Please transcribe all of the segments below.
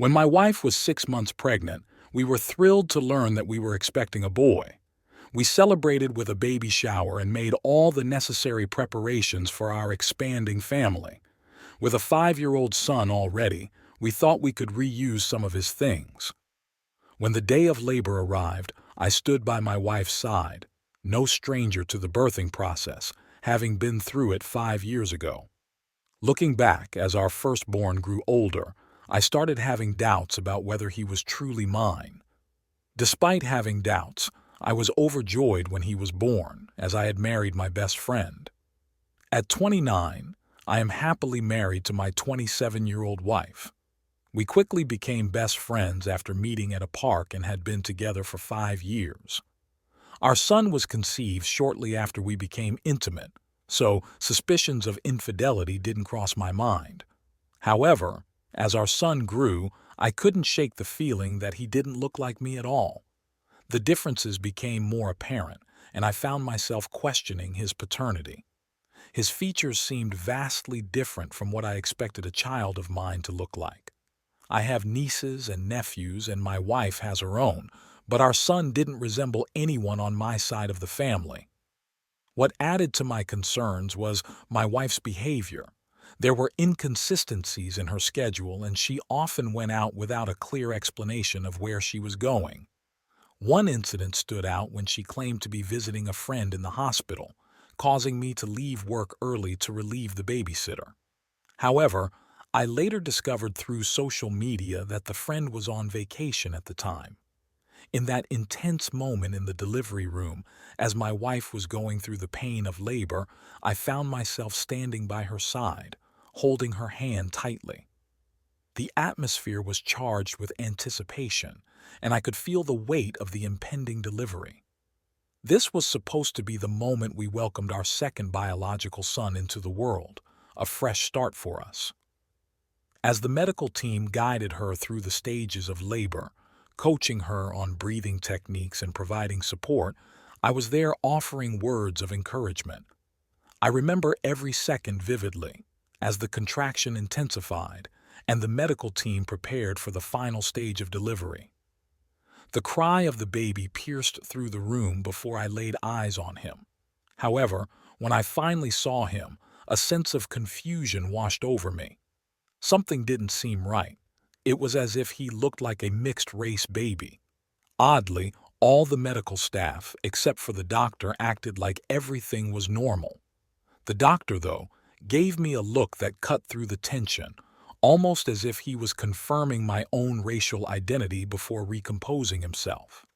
When my wife was 6 months pregnant, we were thrilled to learn that we were expecting a boy. We celebrated with a baby shower and made all the necessary preparations for our expanding family. With a 5-year-old son already, we thought we could reuse some of his things. When the day of labor arrived, I stood by my wife's side, no stranger to the birthing process, having been through it 5 years ago. Looking back, as our firstborn grew older, I started having doubts about whether he was truly mine. Despite having doubts, I was overjoyed when he was born, as I had married my best friend. At 29, I am happily married to my 27-year-old wife. We quickly became best friends after meeting at a park and had been together for 5 years. Our son was conceived shortly after we became intimate, so suspicions of infidelity didn't cross my mind. However, as our son grew, I couldn't shake the feeling that he didn't look like me at all. The differences became more apparent, and I found myself questioning his paternity. His features seemed vastly different from what I expected a child of mine to look like. I have nieces and nephews, and my wife has her own, but our son didn't resemble anyone on my side of the family. What added to my concerns was my wife's behavior. There were inconsistencies in her schedule, and she often went out without a clear explanation of where she was going. One incident stood out when she claimed to be visiting a friend in the hospital, causing me to leave work early to relieve the babysitter. However, I later discovered through social media that the friend was on vacation at the time. In that intense moment in the delivery room, as my wife was going through the pain of labor, I found myself standing by her side, holding her hand tightly. The atmosphere was charged with anticipation, and I could feel the weight of the impending delivery. This was supposed to be the moment we welcomed our second biological son into the world, a fresh start for us. As the medical team guided her through the stages of labor, coaching her on breathing techniques and providing support, I was there offering words of encouragement. I remember every second vividly, as the contraction intensified and the medical team prepared for the final stage of delivery. The cry of the baby pierced through the room before I laid eyes on him. However, when I finally saw him, a sense of confusion washed over me. Something didn't seem right. It was as if he looked like a mixed-race baby. Oddly, all the medical staff, except for the doctor, acted like everything was normal. The doctor, though, gave me a look that cut through the tension, almost as if he was confirming my own racial identity before recomposing himself.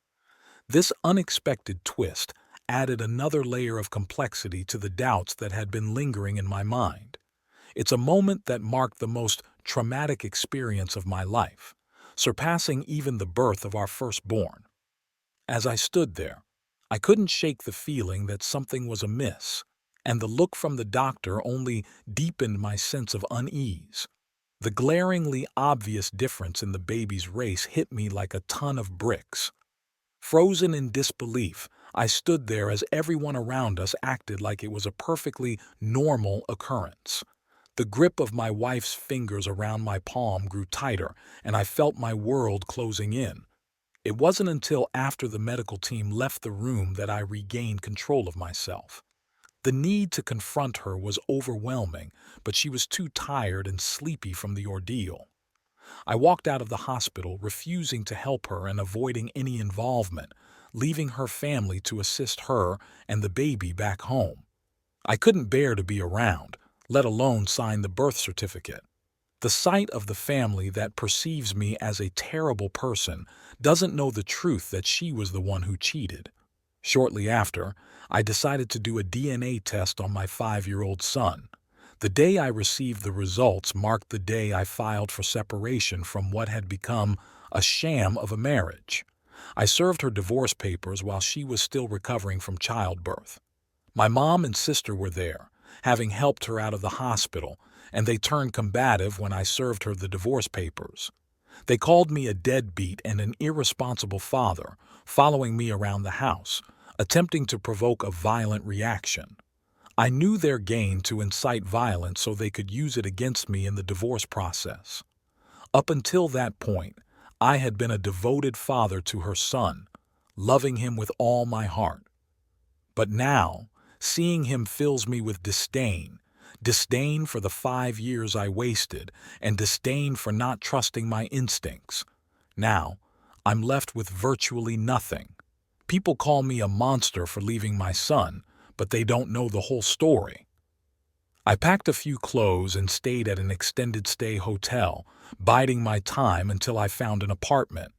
This unexpected twist added another layer of complexity to the doubts that had been lingering in my mind. It's a moment that marked the most traumatic experience of my life, surpassing even the birth of our firstborn. As I stood there, I couldn't shake the feeling that something was amiss, and the look from the doctor only deepened my sense of unease. The glaringly obvious difference in the baby's race hit me like a ton of bricks. Frozen in disbelief, I stood there as everyone around us acted like it was a perfectly normal occurrence. The grip of my wife's fingers around my palm grew tighter, and I felt my world closing in. It wasn't until after the medical team left the room that I regained control of myself. The need to confront her was overwhelming, but she was too tired and sleepy from the ordeal. I walked out of the hospital, refusing to help her and avoiding any involvement, leaving her family to assist her and the baby back home. I couldn't bear to be around, let alone sign the birth certificate. The sight of the family that perceives me as a terrible person doesn't know the truth that she was the one who cheated. Shortly after, I decided to do a DNA test on my 5-year-old son. The day I received the results marked the day I filed for separation from what had become a sham of a marriage. I served her divorce papers while she was still recovering from childbirth. My mom and sister were there, having helped her out of the hospital, and they turned combative when I served her the divorce papers. They called me a deadbeat and an irresponsible father, following me around the house, attempting to provoke a violent reaction. I knew their game to incite violence so they could use it against me in the divorce process. Up until that point, I had been a devoted father to her son, loving him with all my heart. But now, seeing him fills me with disdain, disdain for the 5 years I wasted, and disdain for not trusting my instincts. Now, I'm left with virtually nothing. People call me a monster for leaving my son, but they don't know the whole story. I packed a few clothes and stayed at an extended stay hotel, biding my time until I found an apartment.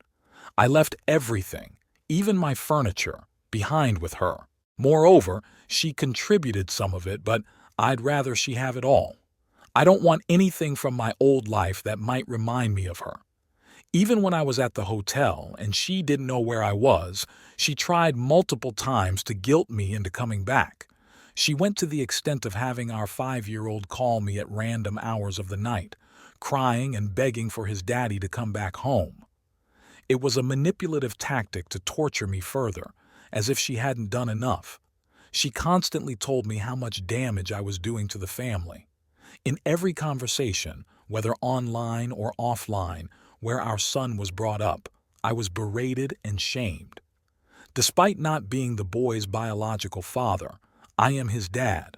I left everything, even my furniture, behind with her. Moreover, she contributed some of it, but I'd rather she have it all. I don't want anything from my old life that might remind me of her. Even when I was at the hotel and she didn't know where I was, she tried multiple times to guilt me into coming back. She went to the extent of having our 5-year-old call me at random hours of the night, crying and begging for his daddy to come back home. It was a manipulative tactic to torture me further, as if she hadn't done enough. She constantly told me how much damage I was doing to the family. In every conversation, whether online or offline, where our son was brought up, I was berated and shamed. Despite not being the boy's biological father, I am his dad.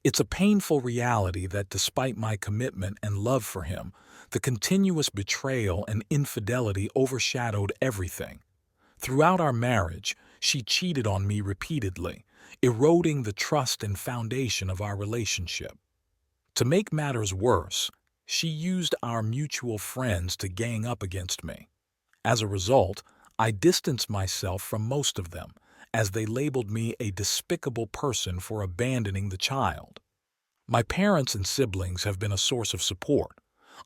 It's a painful reality that despite my commitment and love for him, the continuous betrayal and infidelity overshadowed everything. Throughout our marriage, she cheated on me repeatedly, eroding the trust and foundation of our relationship. To make matters worse, she used our mutual friends to gang up against me. As a result, I distanced myself from most of them, as they labeled me a despicable person for abandoning the child. My parents and siblings have been a source of support,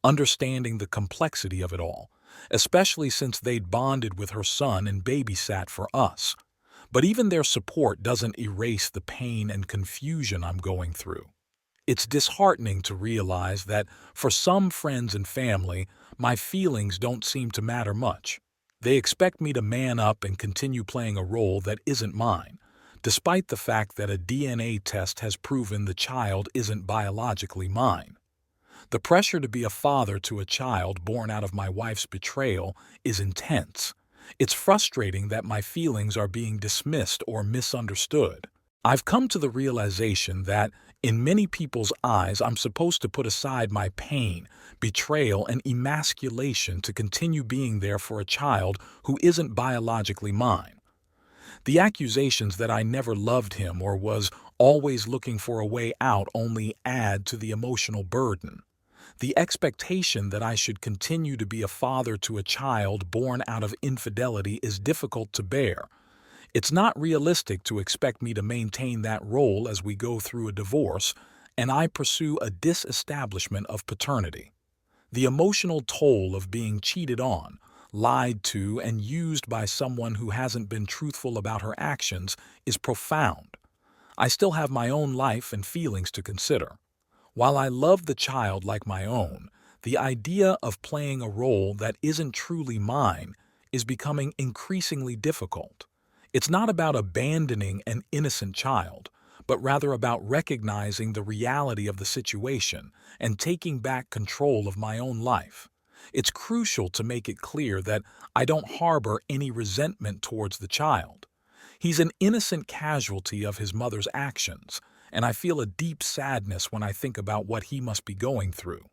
understanding the complexity of it all, especially since they'd bonded with her son and babysat for us. But even their support doesn't erase the pain and confusion I'm going through. It's disheartening to realize that for some friends and family, my feelings don't seem to matter much. They expect me to man up and continue playing a role that isn't mine, despite the fact that a DNA test has proven the child isn't biologically mine. The pressure to be a father to a child born out of my wife's betrayal is intense. It's frustrating that my feelings are being dismissed or misunderstood. I've come to the realization that, in many people's eyes, I'm supposed to put aside my pain, betrayal, and emasculation to continue being there for a child who isn't biologically mine. The accusations that I never loved him or was always looking for a way out only add to the emotional burden. The expectation that I should continue to be a father to a child born out of infidelity is difficult to bear. It's not realistic to expect me to maintain that role as we go through a divorce, and I pursue a disestablishment of paternity. The emotional toll of being cheated on, lied to, and used by someone who hasn't been truthful about her actions is profound. I still have my own life and feelings to consider. While I love the child like my own, the idea of playing a role that isn't truly mine is becoming increasingly difficult. It's not about abandoning an innocent child, but rather about recognizing the reality of the situation and taking back control of my own life. It's crucial to make it clear that I don't harbor any resentment towards the child. He's an innocent casualty of his mother's actions, and I feel a deep sadness when I think about what he must be going through.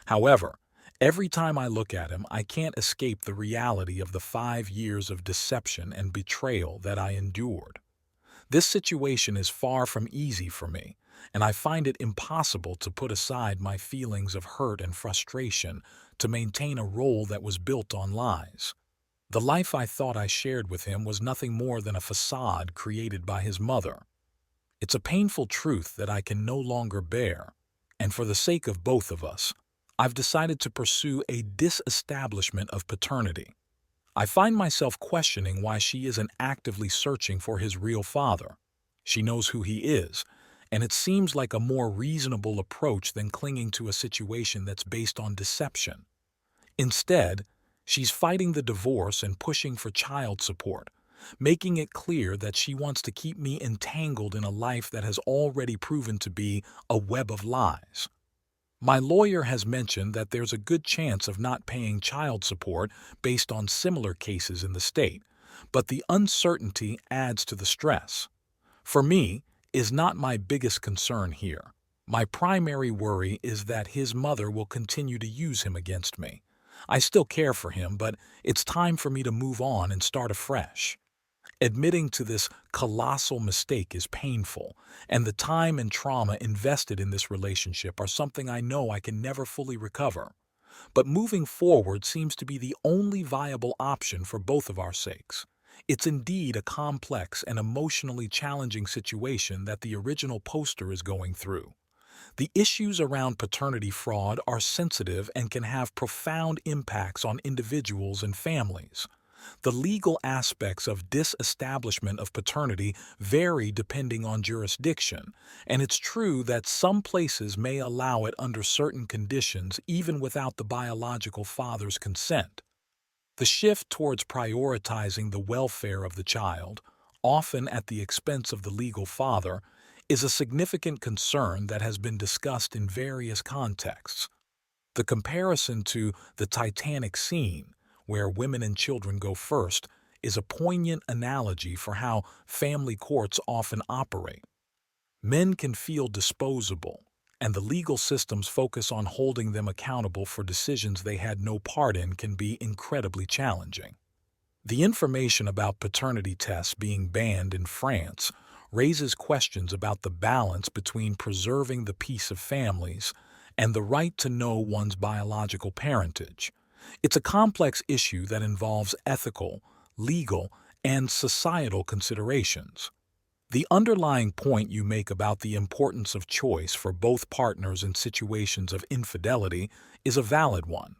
However, every time I look at him, I can't escape the reality of the 5 years of deception and betrayal that I endured. This situation is far from easy for me, and I find it impossible to put aside my feelings of hurt and frustration to maintain a role that was built on lies. The life I thought I shared with him was nothing more than a facade created by his mother. It's a painful truth that I can no longer bear, and for the sake of both of us, I've decided to pursue a disestablishment of paternity. I find myself questioning why she isn't actively searching for his real father. She knows who he is, and it seems like a more reasonable approach than clinging to a situation that's based on deception. Instead, she's fighting the divorce and pushing for child support, making it clear that she wants to keep me entangled in a life that has already proven to be a web of lies. My lawyer has mentioned that there's a good chance of not paying child support based on similar cases in the state, but the uncertainty adds to the stress. For me, is not my biggest concern here. My primary worry is that his mother will continue to use him against me. I still care for him, but it's time for me to move on and start afresh. Admitting to this colossal mistake is painful, and the time and trauma invested in this relationship are something I know I can never fully recover. But moving forward seems to be the only viable option for both of our sakes. It's indeed a complex and emotionally challenging situation that the original poster is going through. The issues around paternity fraud are sensitive and can have profound impacts on individuals and families. The legal aspects of disestablishment of paternity vary depending on jurisdiction, and it's true that some places may allow it under certain conditions even without the biological father's consent. The shift towards prioritizing the welfare of the child, often at the expense of the legal father, is a significant concern that has been discussed in various contexts. The comparison to the Titanic scene, where women and children go first, is a poignant analogy for how family courts often operate. Men can feel disposable, and the legal systems focus on holding them accountable for decisions they had no part in can be incredibly challenging. The information about paternity tests being banned in France raises questions about the balance between preserving the peace of families and the right to know one's biological parentage. It's a complex issue that involves ethical, legal, and societal considerations. The underlying point you make about the importance of choice for both partners in situations of infidelity is a valid one.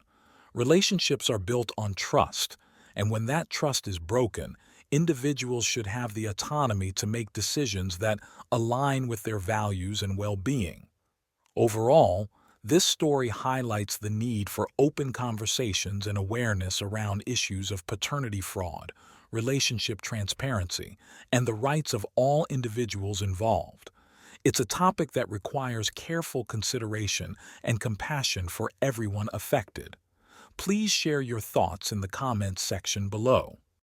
Relationships are built on trust, and when that trust is broken, individuals should have the autonomy to make decisions that align with their values and well-being. Overall, this story highlights the need for open conversations and awareness around issues of paternity fraud, relationship transparency, and the rights of all individuals involved. It's a topic that requires careful consideration and compassion for everyone affected. Please share your thoughts in the comments section below.